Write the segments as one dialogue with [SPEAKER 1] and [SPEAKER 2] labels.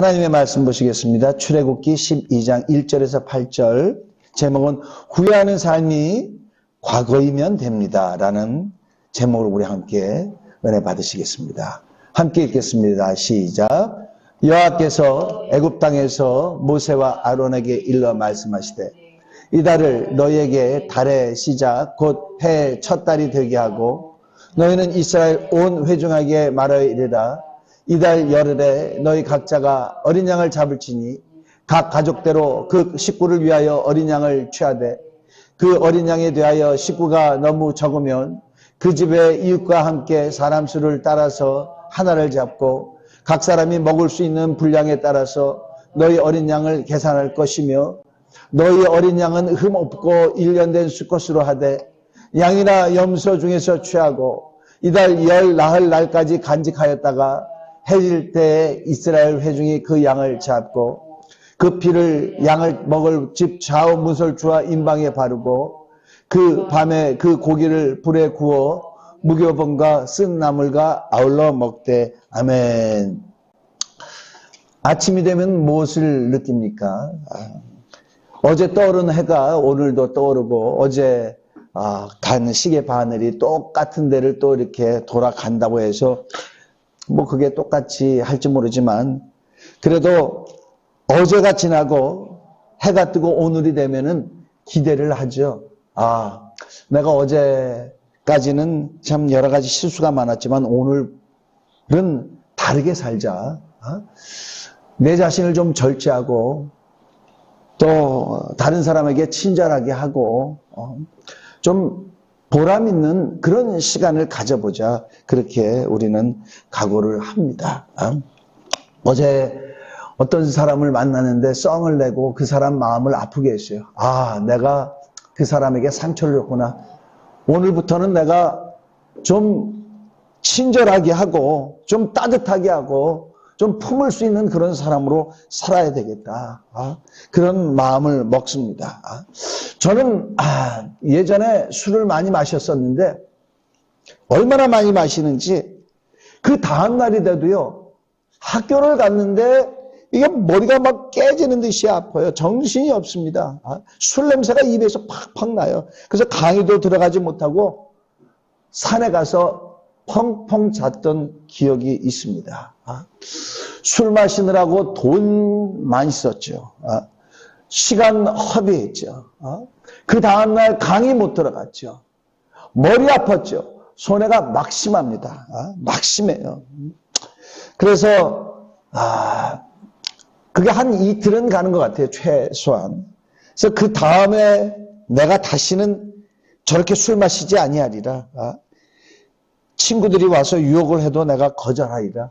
[SPEAKER 1] 하나님의 말씀 보시겠습니다. 출애굽기 12장 1절에서 8절. 제목은 후회하는 삶이 과거이면 됩니다 라는 제목으로 우리 함께 은혜 받으시겠습니다. 함께 읽겠습니다. 시작. 여호와께서 애굽 땅에서 모세와 아론에게 일러 말씀하시되 이달을 너희에게 달의 시작 곧 해의 첫 달이 되게 하고 너희는 이스라엘 온 회중에게 말하여 이르라. 이달 열흘에 너희 각자가 어린 양을 잡을지니 각 가족대로 그 식구를 위하여 어린 양을 취하되 그 어린 양에 대하여 식구가 너무 적으면 그 집의 이웃과 함께 사람 수를 따라서 하나를 잡고 각 사람이 먹을 수 있는 분량에 따라서 너희 어린 양을 계산할 것이며 너희 어린 양은 흠 없고 일련된 수컷으로 하되 양이나 염소 중에서 취하고 이달 열 나흘 날까지 간직하였다가 해질 때에 이스라엘 회중이 그 양을 잡고 그 피를 양을 먹을 집 좌우 문설주와 임방에 바르고 그 밤에 그 고기를 불에 구워 무교병과 쓴 나물과 아울러 먹되. 아멘. 아침이 되면 무엇을 느낍니까? 어제 떠오른 해가 오늘도 떠오르고 어제 간 시계 바늘이 똑같은 데를 또 이렇게 돌아간다고 해서 뭐 그게 똑같이 할지 모르지만 그래도 어제가 지나고 해가 뜨고 오늘이 되면은 기대를 하죠. 내가 어제까지는 참 여러 가지 실수가 많았지만 오늘은 다르게 살자. 내 자신을 좀 절제하고 또 다른 사람에게 친절하게 하고 좀 보람 있는 그런 시간을 가져보자. 그렇게 우리는 각오를 합니다. 어제 어떤 사람을 만나는데 썽을 내고 그 사람 마음을 아프게 했어요. 내가 그 사람에게 상처를 줬구나. 오늘부터는 내가 좀 친절하게 하고 좀 따뜻하게 하고 좀 품을 수 있는 그런 사람으로 살아야 되겠다. 그런 마음을 먹습니다. 저는 예전에 술을 많이 마셨었는데 얼마나 많이 마시는지 그 다음 날이 돼도요. 학교를 갔는데 이게 머리가 막 깨지는 듯이 아파요. 정신이 없습니다. 술 냄새가 입에서 팍팍 나요. 그래서 강의도 들어가지 못하고 산에 가서 펑펑 잤던 기억이 있습니다. 술 마시느라고 돈 많이 썼죠. 시간 허비했죠. 그 다음날 강의 못 들어갔죠. 머리 아팠죠. 손해가 막심합니다. 막심해요. 그래서 그게 한 이틀은 가는 것 같아요. 최소한. 그래서 그 다음에 내가 다시는 저렇게 술 마시지 아니하리라. 친구들이 와서 유혹을 해도 내가 거절하리라.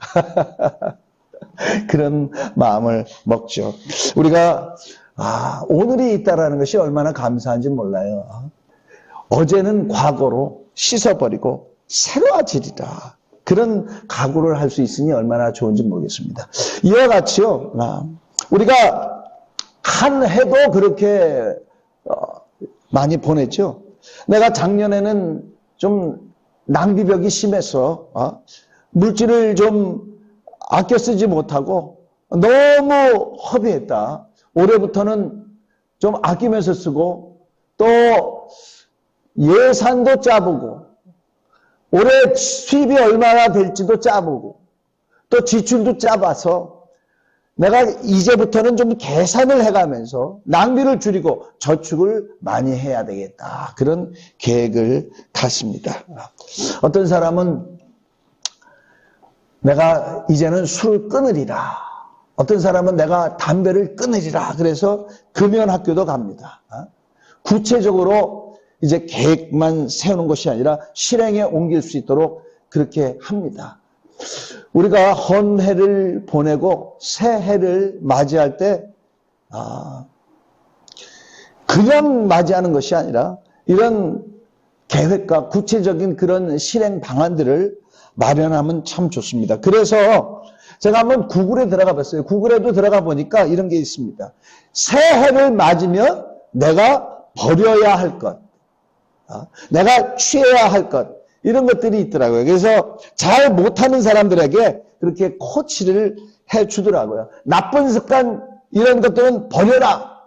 [SPEAKER 1] 그런 마음을 먹죠. 우리가 오늘이 있다라는 것이 얼마나 감사한지 몰라요. 어제는 과거로 씻어버리고 새로워지리라. 그런 각오를 할 수 있으니 얼마나 좋은지 모르겠습니다. 이와 같이요. 우리가 한 해도 그렇게 많이 보냈죠. 내가 작년에는 좀 낭비벽이 심해서 물질을 좀 아껴 쓰지 못하고 너무 허비했다. 올해부터는 좀 아끼면서 쓰고 또 예산도 짜보고 올해 수입이 얼마나 될지도 짜보고 또 지출도 짜봐서 내가 이제부터는 좀 계산을 해가면서 낭비를 줄이고 저축을 많이 해야 되겠다. 그런 계획을 갖습니다. 어떤 사람은 내가 이제는 술을 끊으리라. 어떤 사람은 내가 담배를 끊으리라. 그래서 금연학교도 갑니다. 구체적으로 이제 계획만 세우는 것이 아니라 실행에 옮길 수 있도록 그렇게 합니다. 우리가 헌해를 보내고 새해를 맞이할 때 그냥 맞이하는 것이 아니라 이런 계획과 구체적인 그런 실행 방안들을 마련하면 참 좋습니다. 그래서 제가 한번 구글에 들어가 봤어요. 구글에도 들어가 보니까 이런 게 있습니다. 새해를 맞으면 내가 버려야 할 것, 내가 취해야 할 것, 이런 것들이 있더라고요. 그래서 잘 못하는 사람들에게 그렇게 코치를 해주더라고요. 나쁜 습관 이런 것들은 버려라.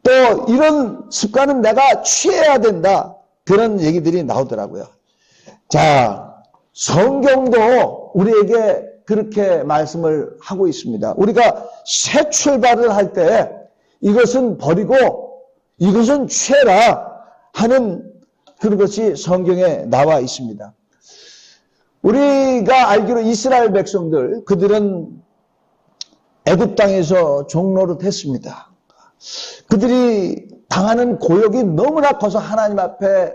[SPEAKER 1] 또 이런 습관은 내가 취해야 된다. 그런 얘기들이 나오더라고요. 자, 성경도 우리에게 그렇게 말씀을 하고 있습니다. 우리가 새 출발을 할 때 이것은 버리고 이것은 취해라 하는 그런 것이 성경에 나와 있습니다. 우리가 알기로 이스라엘 백성들, 그들은 애굽 땅에서 종노릇했습니다. 그들이 당하는 고역이 너무나 커서 하나님 앞에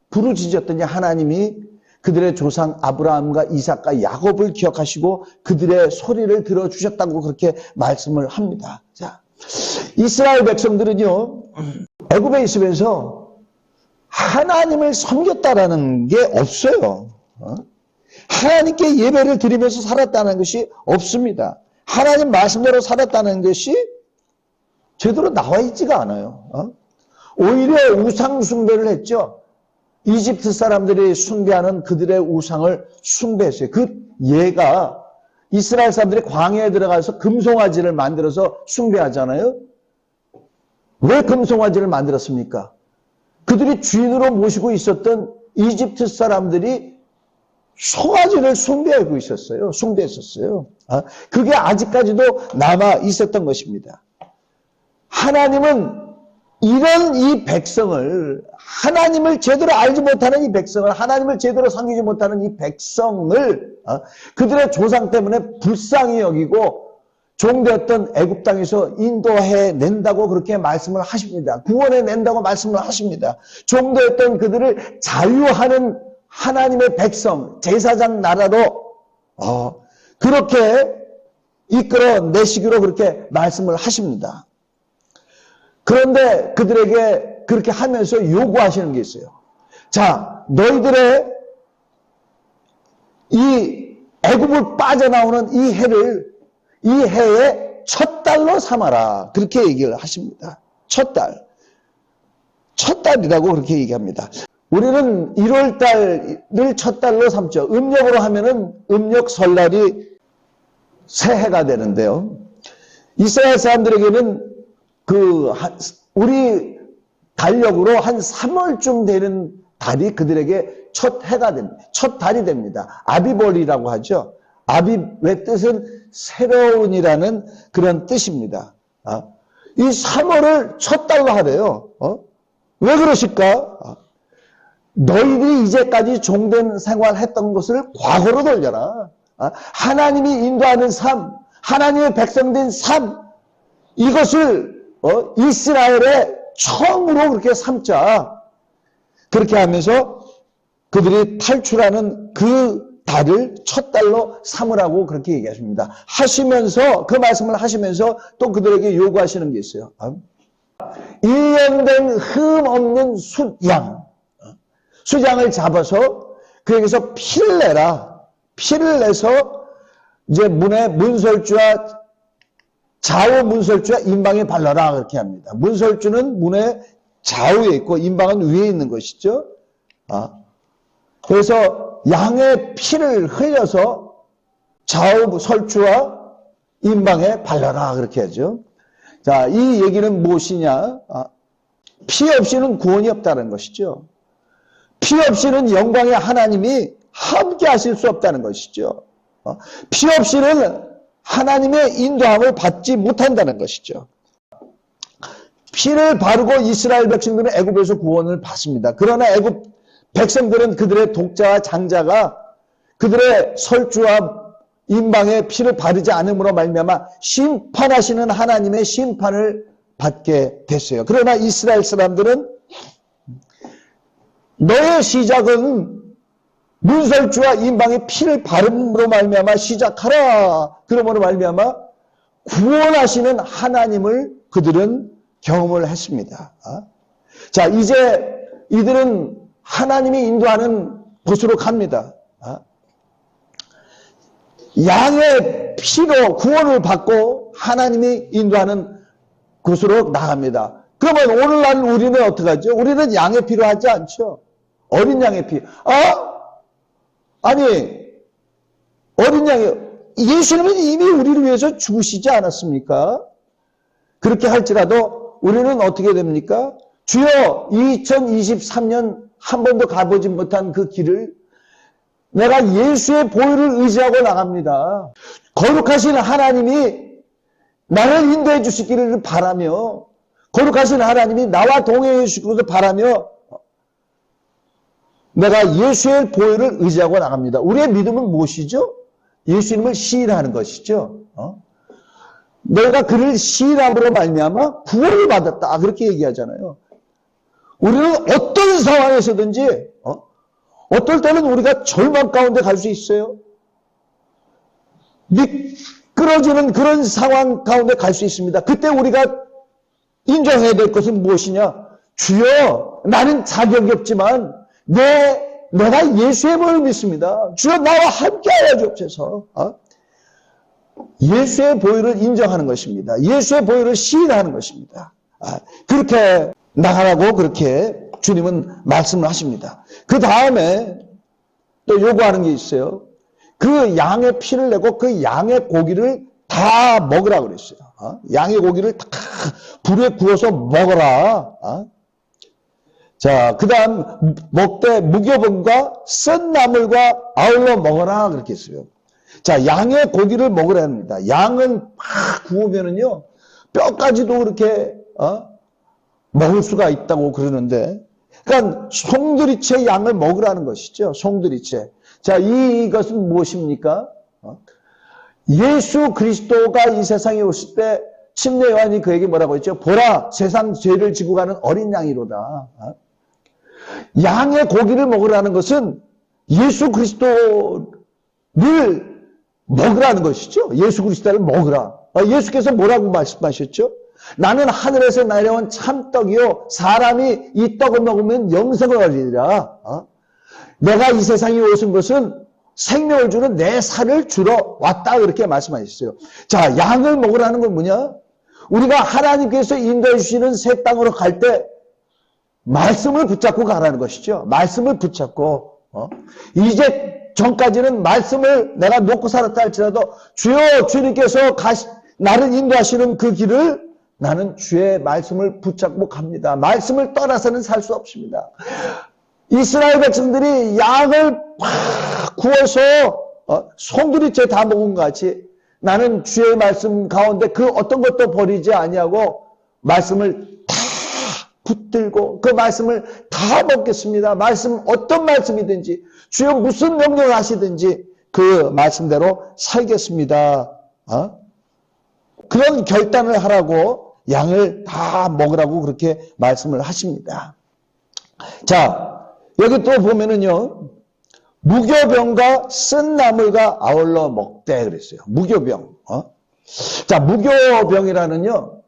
[SPEAKER 1] 부르짖었더니 하나님이 그들의 조상 아브라함과 이삭과 야곱을 기억하시고 그들의 소리를 들어주셨다고 그렇게 말씀을 합니다. 자, 이스라엘 백성들은요, 애굽에 있으면서 하나님을 섬겼다라는 게 없어요. 하나님께 예배를 드리면서 살았다는 것이 없습니다. 하나님 말씀대로 살았다는 것이 제대로 나와 있지가 않아요. 오히려 우상 숭배를 했죠. 이집트 사람들이 숭배하는 그들의 우상을 숭배했어요. 그 예가 이스라엘 사람들이 광야에 들어가서 금송아지를 만들어서 숭배하잖아요. 왜 금송아지를 만들었습니까? 그들이 주인으로 모시고 있었던 이집트 사람들이 송아지를 숭배하고 있었어요. 숭배했었어요. 그게 아직까지도 남아 있었던 것입니다. 하나님은 이런 이 백성을, 하나님을 제대로 알지 못하는 이 백성을, 하나님을 제대로 섬기지 못하는 이 백성을 그들의 조상 때문에 불쌍히 여기고 종되었던 애굽 땅에서 인도해 낸다고 그렇게 말씀을 하십니다. 구원해 낸다고 말씀을 하십니다. 종되었던 그들을 자유하는 하나님의 백성, 제사장 나라로 그렇게 이끌어 내시기로 그렇게 말씀을 하십니다. 그런데 그들에게 그렇게 하면서 요구하시는 게 있어요. 자, 너희들의 이 애굽을 빠져나오는 이 해를 이 해의 첫 달로 삼아라. 그렇게 얘기를 하십니다. 첫 달. 첫 달이라고 그렇게 얘기합니다. 우리는 1월 달을 첫 달로 삼죠. 음력으로 하면은 음력 설날이 새해가 되는데요. 이스라엘 사람들에게는 우리 달력으로 한 3월쯤 되는 달이 그들에게 첫 해가 됩니다. 첫 달이 됩니다. 아비볼이라고 하죠. 아비의 뜻은 새로운이라는 그런 뜻입니다. 이 3월을 첫 달로 하래요. 왜 그러실까? 너희들이 이제까지 종된 생활했던 것을 과거로 돌려라. 하나님이 인도하는 삶, 하나님의 백성된 삶, 이것을 이스라엘의 처음으로 그렇게 삼자. 그렇게 하면서 그들이 탈출하는 그 달을 첫 달로 삼으라고 그렇게 얘기하십니다. 하시면서, 그 말씀을 하시면서 또 그들에게 요구하시는 게 있어요. 1년 된 흠 없는 숫양을 잡아서 그에게서 피를 내라. 피를 내서 이제 문에 문설주와 좌우 문설주와 임방에 발라라. 그렇게 합니다. 문설주는 문의 좌우에 있고 임방은 위에 있는 것이죠. 그래서 양의 피를 흘려서 좌우 설주와 임방에 발라라. 그렇게 하죠. 자, 이 얘기는 무엇이냐? 피 없이는 구원이 없다는 것이죠. 피 없이는 영광의 하나님이 함께 하실 수 없다는 것이죠. 피 없이는 하나님의 인도함을 받지 못한다는 것이죠. 피를 바르고 이스라엘 백성들은 애굽에서 구원을 받습니다. 그러나 애굽 백성들은 그들의 독자와 장자가 그들의 설주와 임방에 피를 바르지 않음으로 말미암아 심판하시는 하나님의 심판을 받게 됐어요. 그러나 이스라엘 사람들은 너의 시작은 문설주와 임방에 피를 바름으로 말미암아 시작하라. 그러므로 말미암아 구원하시는 하나님을 그들은 경험을 했습니다. 자, 이제 이들은 하나님이 인도하는 곳으로 갑니다. 양의 피로 구원을 받고 하나님이 인도하는 곳으로 나갑니다. 그러면 오늘날 우리는 어떻게 하죠? 우리는 양의 피로 하지 않죠. 어린 양의 피. 아니, 어린 양이 예수님은 이미 우리를 위해서 죽으시지 않았습니까? 그렇게 할지라도 우리는 어떻게 됩니까? 주여 2023년 한 번도 가보지 못한 그 길을 내가 예수의 보혈을 의지하고 나갑니다. 거룩하신 하나님이 나를 인도해 주시기를 바라며, 거룩하신 하나님이 나와 동행해 주시기를 바라며 내가 예수의 보혈을 의지하고 나갑니다. 우리의 믿음은 무엇이죠? 예수님을 시인하는 것이죠. 내가 그를 시인함으로 말미암아 구원을 받았다, 그렇게 얘기하잖아요. 우리는 어떤 상황에서든지 어떨 때는 우리가 절망 가운데 갈 수 있어요. 미끄러지는 그런 상황 가운데 갈 수 있습니다. 그때 우리가 인정해야 될 것은 무엇이냐? 주여, 나는 자격이 없지만 내가 예수의 보혈을 믿습니다. 주여, 나와 함께하여 주옵소서. 예수의 보혈을 인정하는 것입니다. 예수의 보혈을 시인하는 것입니다. 그렇게 나가라고 그렇게 주님은 말씀을 하십니다. 그 다음에 또 요구하는 게 있어요. 그 양의 피를 내고 그 양의 고기를 다 먹으라 그랬어요. 양의 고기를 다 불에 구워서 먹어라. 자, 그 다음 먹되 무교병과 쓴 나물과 아울러 먹어라 그렇게 했어요. 자, 양의 고기를 먹으라 합니다. 양은 막 구우면은요 뼈까지도 그렇게 먹을 수가 있다고 그러는데, 그러니까 송두리째 양을 먹으라는 것이죠. 송두리째. 자, 이것은 무엇입니까? 예수 그리스도가 이 세상에 오실 때 침례 요한이 그에게 뭐라고 했죠? 보라, 세상 죄를 지고 가는 어린 양이로다. 양의 고기를 먹으라는 것은 예수 그리스도를 먹으라는 것이죠. 예수 그리스도를 먹으라. 예수께서 뭐라고 말씀하셨죠? 나는 하늘에서 내려온 참떡이요 사람이 이 떡을 먹으면 영생을 얻으리라. 내가 이 세상에 오신 것은 생명을 주는 내 살을 주러 왔다, 그렇게 말씀하셨어요. 자, 양을 먹으라는 건 뭐냐? 우리가 하나님께서 인도해 주시는 새 땅으로 갈 때 말씀을 붙잡고 가라는 것이죠. 말씀을 붙잡고 이제 전까지는 말씀을 내가 놓고 살았다 할지라도 주여, 주님께서 나를 인도하시는 그 길을 나는 주의 말씀을 붙잡고 갑니다. 말씀을 떠나서는 살 수 없습니다. 이스라엘 백성들이 양을 팍 구워서 송두리째 다 먹은 것 같이 나는 주의 말씀 가운데 그 어떤 것도 버리지 아니하고 말씀을 다 붙들고 그 말씀을 다 먹겠습니다. 말씀, 어떤 말씀이든지 주여 무슨 명령을 하시든지 그 말씀대로 살겠습니다. 그런 결단을 하라고 양을 다 먹으라고 그렇게 말씀을 하십니다. 자, 여기 또 보면은요, 무교병과 쓴 나물과 아울러 먹되 그랬어요. 무교병. 자, 무교병이라는요,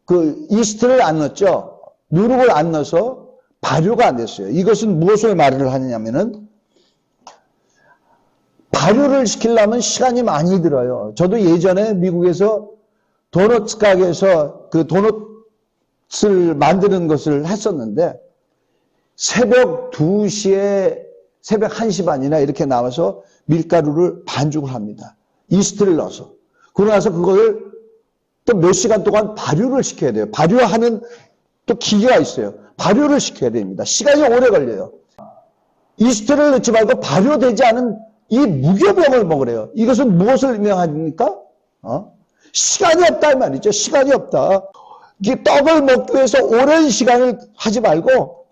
[SPEAKER 1] 그 이스트를 안 넣었죠. 누룩을 안 넣어서 발효가 안 됐어요. 이것은 무엇을 말을 하느냐면은 발효를 시키려면 시간이 많이 들어요. 저도 예전에 미국에서 도넛 가게에서 그 도넛을 만드는 것을 했었는데 새벽 2시에 새벽 1시 반이나 이렇게 나와서 밀가루를 반죽을 합니다. 이스트를 넣어서. 그러고 나서 그걸 또 몇 시간 동안 발효를 시켜야 돼요. 발효하는 또 기계가 있어요. 발효를 시켜야 됩니다. 시간이 오래 걸려요. 이스트를 넣지 말고 발효되지 않은 이 무교병을 먹으래요. 이것은 무엇을 의미합니까? 시간이 없다 이 말이죠. 시간이 없다. 이 떡을 먹기 위해서 오랜 시간을 하지 말고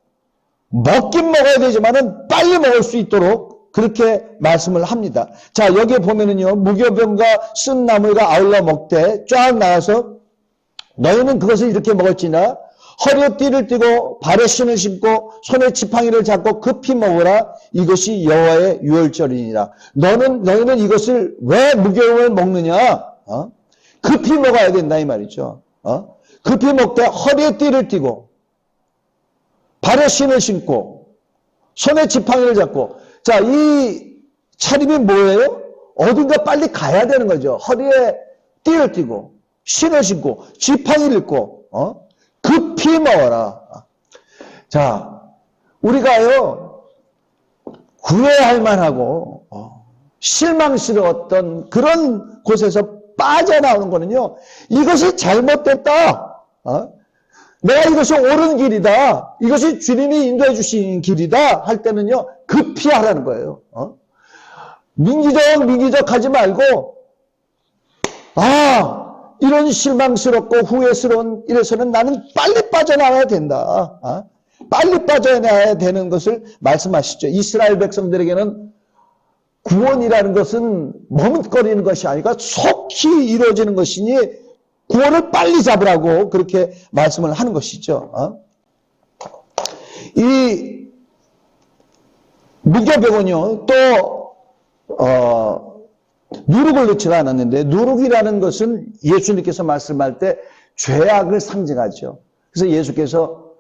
[SPEAKER 1] 먹긴 먹어야 되지만은 빨리 먹을 수 있도록 그렇게 말씀을 합니다. 자, 여기에 보면은요, 무교병과 쓴 나물과 아울러 먹되 쫙 나와서 너희는 그것을 이렇게 먹을지나 허리에 띠를 띠고 발에 신을 신고 손에 지팡이를 잡고 급히 먹으라. 이것이 여호와의 유월절이니라. 너희는 이것을 왜 무교병을 먹느냐? 급히 먹어야 된다 이 말이죠. 급히 먹되 허리에 띠를 띠고 발에 신을 신고 손에 지팡이를 잡고. 자, 이 차림이 뭐예요? 어딘가 빨리 가야 되는 거죠. 허리에 띠를 띠고 신을 신고 지팡이를 입고 급히 먹어라. 자, 우리가요 구애할 만하고 실망스러웠던 그런 곳에서 빠져나오는 거는요, 이것이 잘못됐다. 내가 이것이 옳은 길이다. 이것이 주님이 인도해 주신 길이다. 할 때는요, 급히 하라는 거예요. 민기적 하지 말고, 이런 실망스럽고 후회스러운 일에서는 나는 빨리 빠져나와야 된다. 빨리 빠져나와야 되는 것을 말씀하시죠. 이스라엘 백성들에게는 구원이라는 것은 머뭇거리는 것이 아니라 속히 이루어지는 것이니 구원을 빨리 잡으라고 그렇게 말씀을 하는 것이죠. 이 무교백은요, 또 누룩을 넣지 않았는데, 누룩이라는 것은 예수님께서 말씀할 때 죄악을 상징하죠. 그래서 예수께서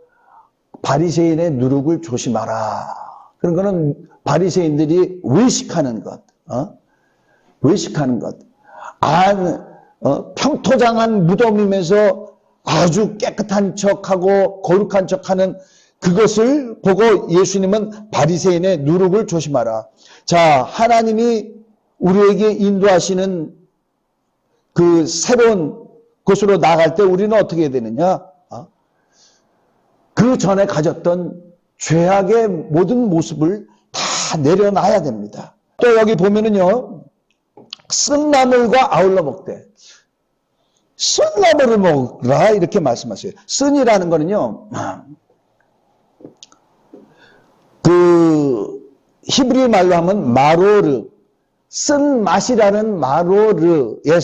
[SPEAKER 1] 바리새인의 누룩을 조심하라. 그런 거는 바리새인들이 외식하는 것, 외식하는 것. 평토장한 무덤임에서 아주 깨끗한 척하고 거룩한 척하는 그것을 보고 예수님은 바리새인의 누룩을 조심하라. 자, 하나님이 우리에게 인도하시는 그 새로운 곳으로 나갈 때 우리는 어떻게 해야 되느냐? 그 전에 가졌던 죄악의 모든 모습을 다 내려놔야 됩니다. 또 여기 보면은요, 쓴 나물과 아울러 먹되, 쓴 나물을 먹으라 이렇게 말씀하세요. 쓴이라는 거는요, 그 히브리 말로 하면 마로르, 쓴 맛이라는 마로르에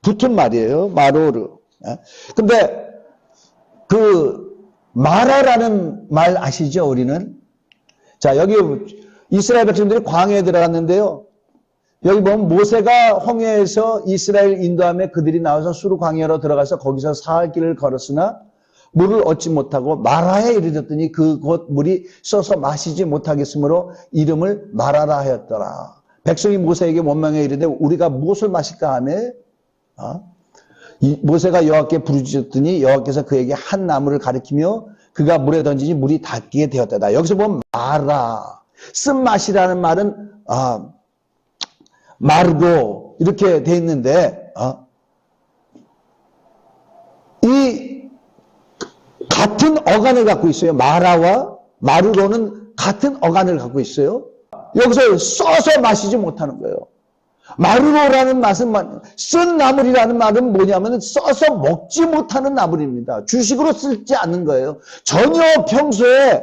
[SPEAKER 1] 붙은 말이에요. 마로르. 근데 그 마라라는 말 아시죠? 우리는. 자, 여기 이스라엘 백성들이 광야에 들어갔는데요. 여기 보면 모세가 홍해에서 이스라엘 인도하며 그들이 나와서 수르 광야로 들어가서 거기서 사흘 길을 걸었으나 물을 얻지 못하고 마라에 이르렀더니 그곳 물이 써서 마시지 못하겠으므로 이름을 마라라 하였더라. 백성이 모세에게 원망해 이르되 우리가 무엇을 마실까 하며 모세가 여호와께 부르짖었더니 여호와께서 그에게 한 나무를 가리키며 그가 물에 던지니 물이 닿게 되었다. 여기서 보면 마라, 쓴맛이라는 말은 마르고 이렇게 돼 있는데 이 같은 어간을 갖고 있어요. 마라와 마르로는 같은 어간을 갖고 있어요. 여기서 써서 마시지 못하는 거예요. 마르로라는 맛은, 쓴 나물이라는 말은 뭐냐면 써서 먹지 못하는 나물입니다. 주식으로 쓰지 않는 거예요. 전혀 평소에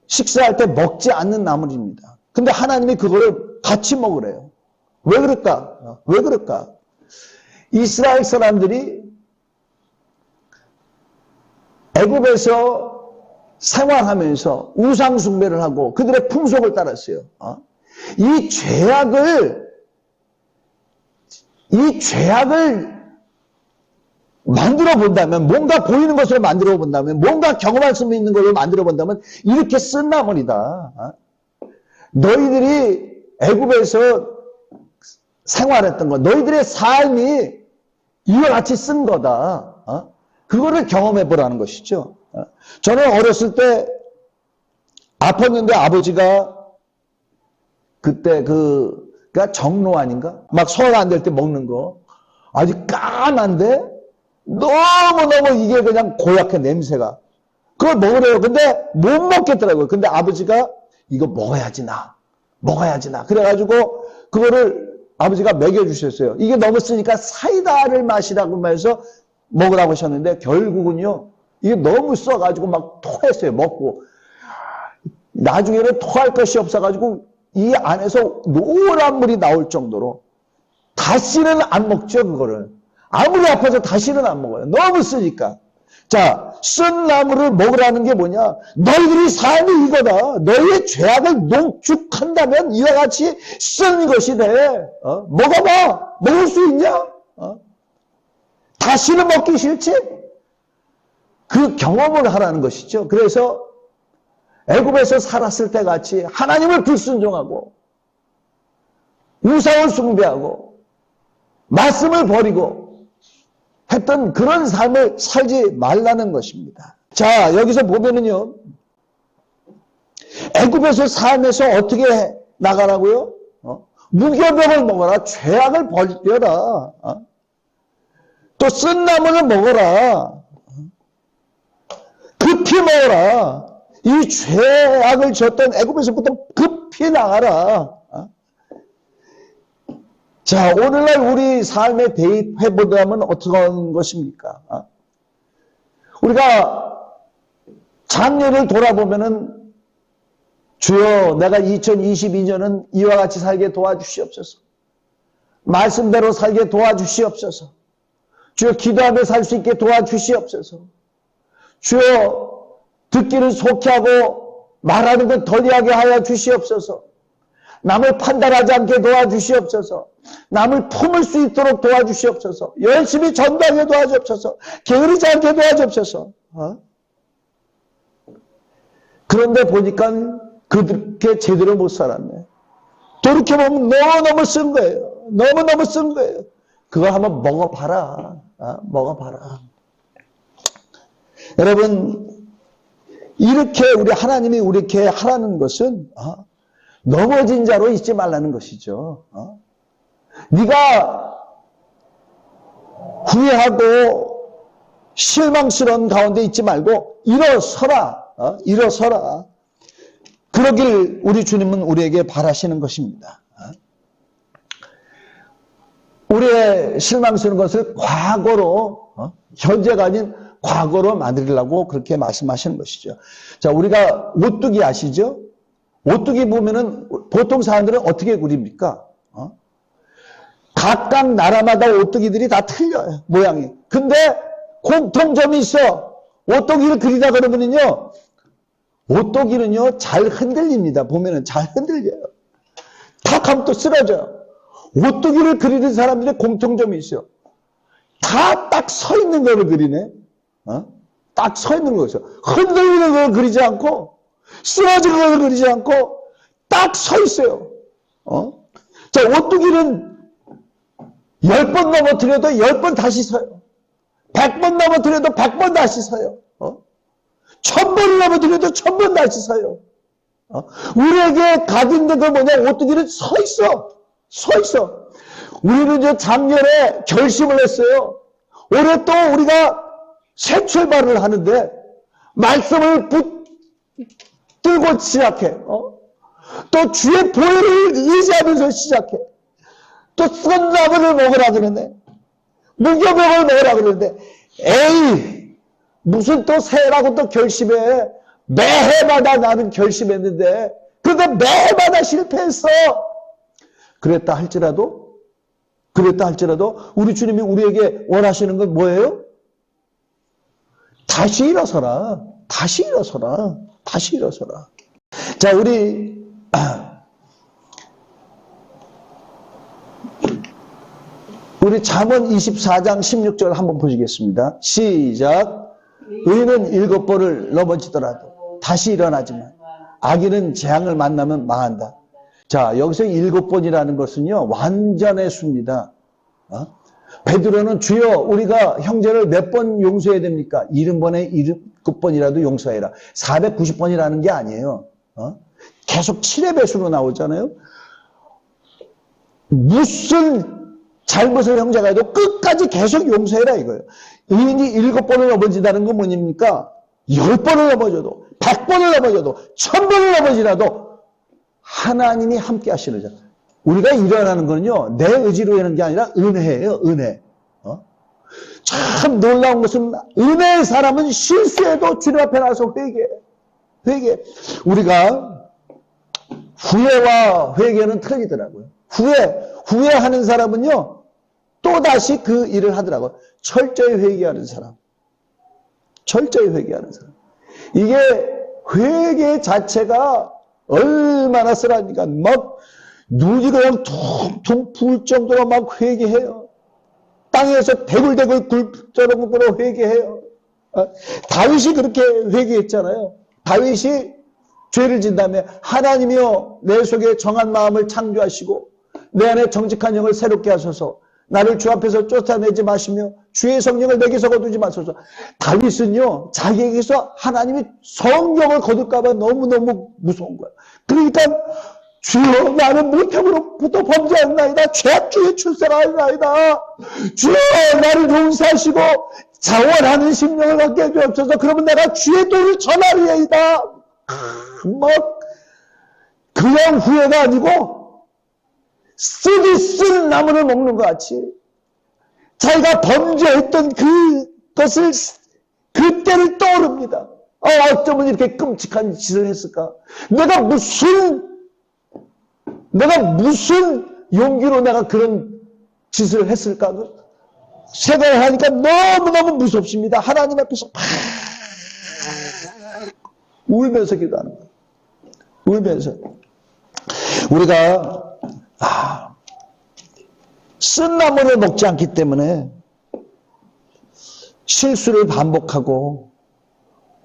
[SPEAKER 1] 식사할 때 먹지 않는 나물입니다. 근데 하나님이 그거를 같이 먹으래요. 왜 그럴까? 왜 그럴까? 이스라엘 사람들이 애굽에서 생활하면서 우상 숭배를 하고 그들의 풍속을 따랐어요. 이 죄악을 만들어 본다면, 뭔가 보이는 것으로 만들어 본다면, 뭔가 경험할 수 있는 것으로 만들어 본다면 이렇게 쓴 나물이다. 너희들이 애굽에서 생활했던 것, 너희들의 삶이 이와 같이 쓴 거다. 그거를 경험해 보라는 것이죠. 저는 어렸을 때 아팠는데 아버지가 그때 그가 정로 아닌가? 막 소화가 안 될 때 먹는 거. 아주 까만데 너무너무 이게 그냥 고약해, 냄새가. 그걸 먹으래요. 근데 못 먹겠더라고요. 근데 아버지가 이거 먹어야지 나. 그래가지고 그거를 아버지가 먹여주셨어요. 이게 너무 쓰니까 사이다를 마시라고 해서 먹으라고 하셨는데 결국은요. 이게 너무 써가지고 막 토했어요. 먹고. 나중에는 토할 것이 없어가지고 이 안에서 노란 물이 나올 정도로 다시는 안 먹죠. 그거를. 아무리 아파서 다시는 안 먹어요. 너무 쓰니까. 자, 쓴 나물을 먹으라는 게 뭐냐? 너희들이 삶이 이거다. 너희의 죄악을 농축한다면 이와 같이 쓴 것이 돼. 먹어봐. 먹을 수 있냐? 다시는 먹기 싫지? 그 경험을 하라는 것이죠. 그래서 애굽에서 살았을 때 같이 하나님을 불순종하고 우상을 숭배하고 말씀을 버리고 했던 그런 삶을 살지 말라는 것입니다. 자, 여기서 보면은요. 애굽에서 삶에서 어떻게 나가라고요? 무교병을 먹어라. 죄악을 버려라. 또 쓴 나무를 먹어라. 급히 먹어라. 이 죄악을 졌던 애굽에서부터 급히 나가라. 자, 오늘날 우리 삶에 대입해보자면 어떤 것입니까? 우리가 작년을 돌아보면은 주여 내가 2022년은 이와 같이 살게 도와주시옵소서. 말씀대로 살게 도와주시옵소서. 주여 기도하며 살 수 있게 도와주시옵소서. 주여 듣기를 속히 하고 말하는 것 덜리하게 하여 주시옵소서. 남을 판단하지 않게 도와주시옵소서. 남을 품을 수 있도록 도와주시옵소서. 열심히 전도하게 도와주옵소서. 게으르지 않게 도와주옵소서. 그런데 보니까 그렇게 제대로 못 살았네. 돌이켜보면 너무너무 쓴 거예요. 너무너무 쓴 거예요. 그거 한번 먹어봐라. 먹어봐라. 여러분, 이렇게 하나님이 이렇게 하라는 것은 넘어진 자로 있지 말라는 것이죠. 네가 후회하고 실망스러운 가운데 있지 말고 일어서라. 일어서라. 그러길 우리 주님은 우리에게 바라시는 것입니다. 우리의 실망스러운 것을 과거로 현재가 아닌 과거로 만들려고 그렇게 말씀하시는 것이죠. 자, 우리가 오뚜기 아시죠? 오뚜기 보면은 보통 사람들은 어떻게 그립니까? 각각 나라마다 오뚜기들이 다 틀려요. 모양이. 근데 공통점이 있어. 오뚜기를 그리다 그러면은요. 오뚜기는요. 잘 흔들립니다. 보면은 잘 흔들려요. 탁 하면 또 쓰러져요. 오뚜기를 그리는 사람들의 공통점이 있어요. 다 딱 서 있는 거를 그리네. 딱 서 있는 거죠. 흔들리는 걸 그리지 않고 쓰러지는 걸 그리지 않고 딱 서 있어요. 자, 오뚜기는 10번 넘어뜨려도 10번 다시 서요. 100번 넘어뜨려도 100번 다시 서요. 1000번을 넘어뜨려도 1000번 다시 서요. 우리에게 각인된 건 뭐냐? 오뚜기는 서 있어. 서 있어. 우리는 이제 작년에 결심을 했어요. 올해 또 우리가 새 출발을 하는데 말씀을 붙들고 시작해. 또 주의 보혈을 의지하면서 시작해. 또 쏜 나무를 먹으라 그러네. 무교병을 먹으라 그러는데 에이 무슨 또 새해라고 또 결심해. 매해마다 나는 결심했는데 그런데 매해마다 실패했어. 그랬다 할지라도 우리 주님이 우리에게 원하시는 건 뭐예요? 다시 일어서라. 다시 일어서라. 다시 일어서라. 자, 우리 잠언 24장 16절 한번 보시겠습니다. 시작. 의인은 7번을 넘어지더라도 다시 일어나지만 악인은 재앙을 만나면 망한다. 자, 여기서 7번이라는 것은요, 완전의 수입니다. 베드로는 주여 우리가 형제를 몇 번 용서해야 됩니까? 70번에 7번이라도 용서해라. 490번이라는 게 아니에요. 계속 7의 배수로 나오잖아요. 무슨 잘못을 형제가 해도 끝까지 계속 용서해라 이거예요. 의인이 7번을 넘어진다는 건 뭐입니까? 10번을 넘어져도 100번을 넘어져도 1000번을 넘어지라도 하나님이 함께 하시는 자. 우리가 일어나는 거는요, 내 의지로 하는 게 아니라 은혜예요, 은혜. 참 놀라운 것은 은혜의 사람은 실수해도 주님 앞에 나서 회개해. 우리가 후회와 회개는 틀리더라고요. 후회하는 사람은요, 또다시 그 일을 하더라고요. 철저히 회개하는 사람. 철저히 회개하는 사람. 이게 회개 자체가 얼마나 쓰라니까 막 눈이 그냥 퉁퉁 부을 정도로 막 회개해요. 땅에서 대굴대굴 굴처럼 회개해요. 다윗이 그렇게 회개했잖아요. 다윗이 죄를 진 다음에 하나님이여 내 속에 정한 마음을 창조하시고 내 안에 정직한 영을 새롭게 하소서. 나를 주 앞에서 쫓아내지 마시며 주의 성령을 내게서 거두지 마소서. 다윗은요, 자기에게서 하나님이 성령을 거둘까 봐 너무너무 무서운 거예요. 그러니까 주여 나는 모태부로부터 범죄하였나이다. 죄악 중에 출생하였나이다. 주여 나를 용서하시고 자원하는 심령을 갖게 해주옵소서. 그러면 내가 주의 도를 전하리이다. 그냥 후회가 아니고 쓰디 쓴 나무를 먹는 것 같이 자기가 범죄했던 그것을 그때를 떠오릅니다. 어쩌면 이렇게 끔찍한 짓을 했을까? 내가 무슨 용기로 내가 그런 짓을 했을까? 생각을 하니까 너무너무 무섭습니다. 하나님 앞에서 울면서 기도하는 거예요. 울면서. 우리가 쓴 나무를 먹지 않기 때문에 실수를 반복하고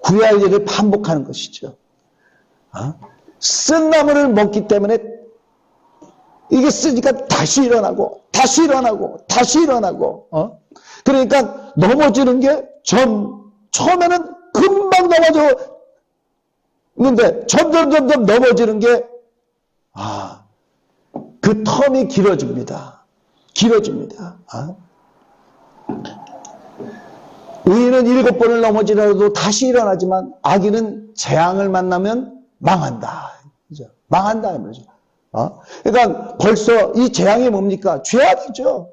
[SPEAKER 1] 후회할 일을 반복하는 것이죠. 쓴 나무를 먹기 때문에 이게 쓰니까 다시 일어나고 다시 일어나고 다시 일어나고 그러니까 넘어지는 게 처음에는 금방 넘어졌는데 점점 넘어지는 게 그 텀이 길어집니다. 의인은 7번을 넘어지더라도 다시 일어나지만 악인은 재앙을 만나면 망한다. 그죠? 망한다. 말이죠. 그러니까 벌써 이 재앙이 뭡니까? 죄악이죠.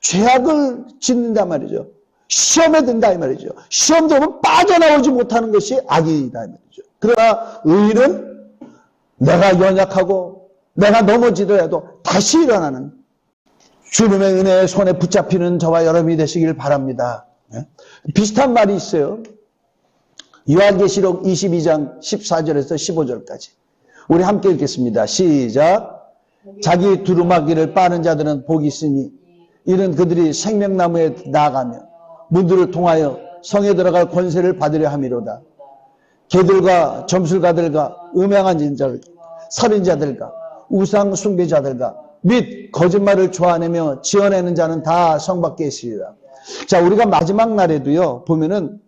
[SPEAKER 1] 죄악을 짓는단 말이죠. 시험에 든다 이 말이죠. 시험 되면 빠져나오지 못하는 것이 악이다 이 말이죠. 그러나 의인은 내가 연약하고 내가 넘어지더라도 다시 일어나는 주님의 은혜의 손에 붙잡히는 저와 여러분이 되시길 바랍니다. 비슷한 말이 있어요. 요한계시록 22장 14절에서 15절까지. 우리 함께 읽겠습니다. 시작. 자기 두루마기를 빠는 자들은 복이 있으니 이는 그들이 생명나무에 나아가며 문들을 통하여 성에 들어갈 권세를 받으려 함이로다. 개들과 점술가들과 음행한 인자들, 살인자들과 우상 숭배자들과 및 거짓말을 좋아내며 지어내는 자는 다 성 밖에 있으리라. 자, 우리가 마지막 날에도요, 보면은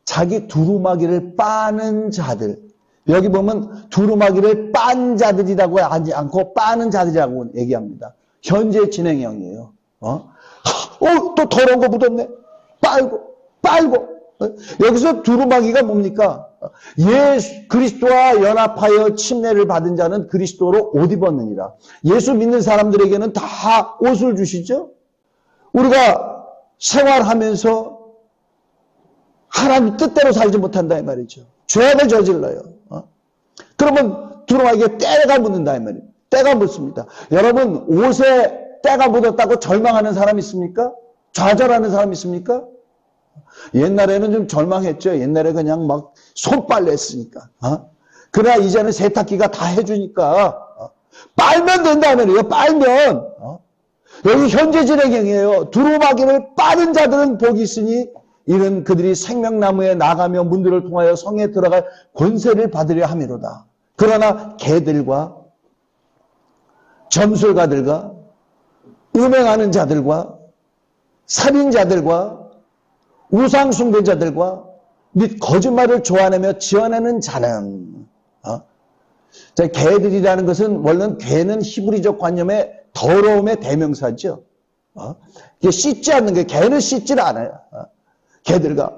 [SPEAKER 1] 자기 두루마기를 빠는 자들. 여기 보면 두루마기를 빤 자들이라고 하지 않고 빠는 자들이라고 얘기합니다. 현재 진행형이에요. 또 더러운 거 묻었네. 빨고. 여기서 두루마기가 뭡니까? 예수 그리스도와 연합하여 침례를 받은 자는 그리스도로 옷 입었느니라. 예수 믿는 사람들에게는 다 옷을 주시죠. 우리가 생활하면서 하나님 뜻대로 살지 못한다 이 말이죠. 죄악을 저질러요. 그러면 두루마기에 때가 묻는다 이 말이에요. 때가 묻습니다. 여러분 옷에 때가 묻었다고 절망하는 사람 있습니까? 좌절하는 사람 있습니까? 옛날에는 좀 절망했죠. 옛날에 그냥 막 손빨래 했으니까. 그러나 이제는 세탁기가 다 해주니까 빨면 된다 말이에요. 빨면. 여기 현재 진행형이에요. 두루마기를 빠는 자들은 복이 있으니 이는 그들이 생명나무에 나가며 문들을 통하여 성에 들어갈 권세를 받으려 함이로다. 그러나 개들과 점술가들과 음행하는 자들과 살인자들과 우상 숭배자들과 및 거짓말을 좋아내며 지어내는 자는 개들이라는 것은 원래는 개는 히브리적 관념의 더러움의 대명사죠. 이게 씻지 않는 게 개는 씻질 않아요. 개들과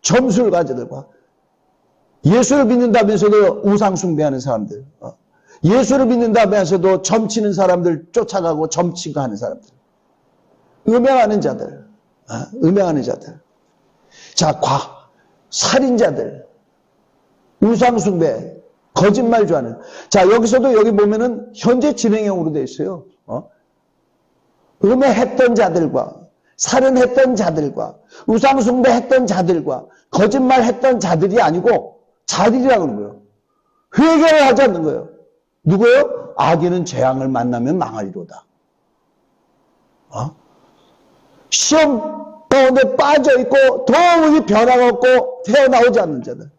[SPEAKER 1] 점술가들과 예수를 믿는다면서도 우상 숭배하는 사람들, 예수를 믿는다면서도 점치는 사람들 쫓아가고 점치고 하는 사람들, 음행하는 자들. 자, 살인자들, 우상숭배, 거짓말 좋아하는. 자, 여기서도 여기 보면은 현재 진행형으로 되어 있어요. 음해했던 자들과, 살인했던 자들과, 우상숭배했던 자들과, 거짓말했던 자들이 아니고 자들이라고 하는 거예요. 회개를 하지 않는 거예요. 누구예요? 악인은 재앙을 만나면 망하리로다. 시험 가운데 빠져있고 도무지 변화가 없고 태어나오지 않는 자들.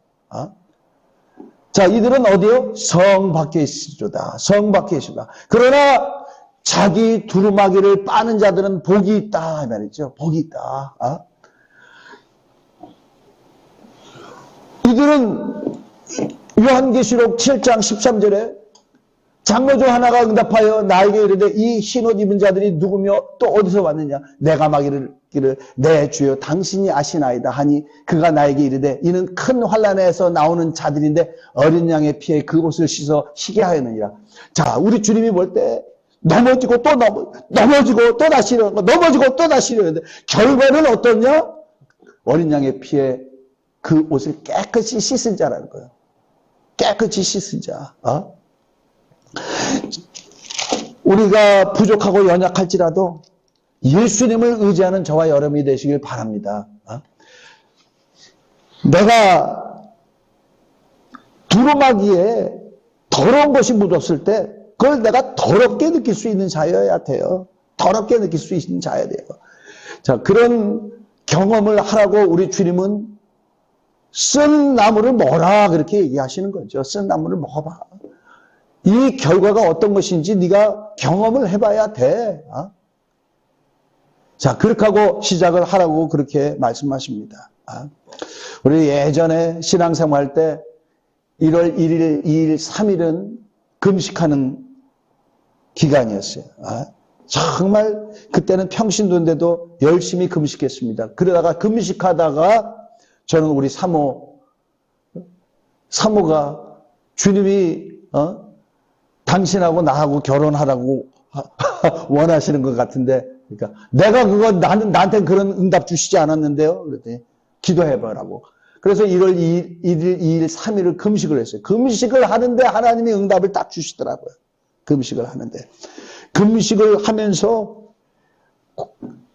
[SPEAKER 1] 자, 이들은 어디요? 성 밖에 있으리로다. 성 밖에 있으리로다. 그러나 자기 두루마기를 빠는 자들은 복이 있다 이 말이죠. 복이 있다. 이들은 요한계시록 7장 13절에 장로 중 하나가 응답하여 나에게 이르되 이 흰옷 입은 자들이 누구며 또 어디서 왔느냐? 내가 막이르기를 내 주여 당신이 아시나이다 하니 그가 나에게 이르되 이는 큰 환난에서 나오는 자들인데 어린 양의 피에 그 옷을 씻어 희게 하였느니라. 자, 우리 주님이 볼 때 넘어지고 또 넘어지고 또 다시 일어나고 넘어지고 또 다시 일어나는데 결과는 어떠냐? 어린 양의 피에 그 옷을 깨끗이 씻은 자라는 거예요. 깨끗이 씻은 자. 우리가 부족하고 연약할지라도 예수님을 의지하는 저와 여러분이 되시길 바랍니다. 내가 두루마기에 더러운 것이 묻었을 때 그걸 내가 더럽게 느낄 수 있는 자여야 돼요. 더럽게 느낄 수 있는 자여야 돼요. 자, 그런 경험을 하라고 우리 주님은 쓴 나무를 먹어라 그렇게 얘기하시는 거죠. 쓴 나무를 먹어봐. 이 결과가 어떤 것인지 네가 경험을 해봐야 돼. 자, 그렇게 하고 시작을 하라고 그렇게 말씀하십니다. 우리 예전에 신앙생활 때 1월 1일, 2일, 3일은 금식하는 기간이었어요. 정말 그때는 평신도인데도 열심히 금식했습니다. 그러다가 금식하다가 저는 우리 사모가 주님이 당신하고 나하고 결혼하라고 원하시는 것 같은데, 그러니까 내가 나한테 그런 응답 주시지 않았는데요. 그랬더니 기도해봐라고. 그래서 1월 1일, 2일, 3일을 금식을 했어요. 금식을 하는데 하나님이 응답을 딱 주시더라고요. 금식을 하는데. 금식을 하면서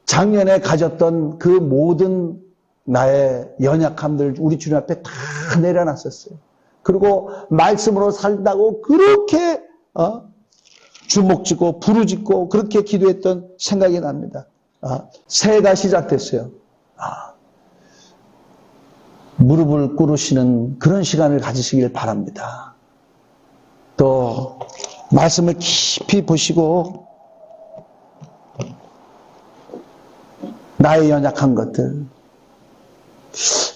[SPEAKER 1] 작년에 가졌던 그 모든 나의 연약함들 우리 주님 앞에 다 내려놨었어요. 그리고 말씀으로 살다고 그렇게 주목짓고 부르짖고 그렇게 기도했던 생각이 납니다. 새해가 시작됐어요. 무릎을 꿇으시는 그런 시간을 가지시길 바랍니다. 또 말씀을 깊이 보시고 나의 연약한 것들,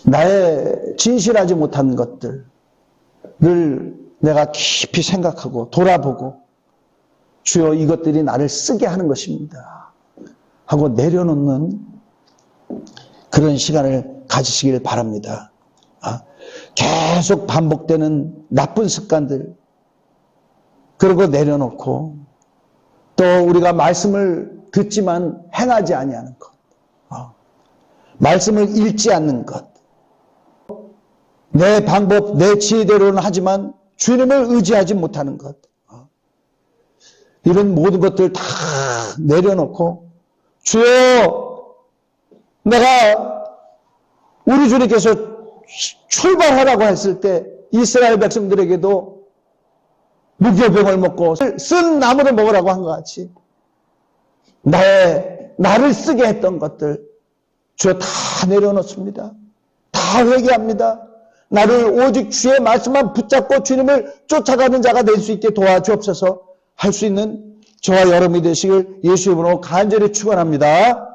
[SPEAKER 1] 나의 진실하지 못한 것들을 내가 깊이 생각하고 돌아보고 주여 이것들이 나를 쓰게 하는 것입니다 하고 내려놓는 그런 시간을 가지시길 바랍니다. 계속 반복되는 나쁜 습관들 그러고 내려놓고 또 우리가 말씀을 듣지만 행하지 아니하는 것, 말씀을 읽지 않는 것, 내 방법, 내 지혜대로는 하지만 주님을 의지하지 못하는 것, 이런 모든 것들 다 내려놓고 주여 내가 우리 주님께서 출발하라고 했을 때 이스라엘 백성들에게도 무교병을 먹고 쓴 나무를 먹으라고 한 것 같이 나를 쓰게 했던 것들 주여 다 내려놓습니다. 다 회개합니다. 나를 오직 주의 말씀만 붙잡고 주님을 쫓아가는 자가 될 수 있게 도와주옵소서. 할 수 있는 저와 여러분이 되시길 예수 이름으로 간절히 축원합니다.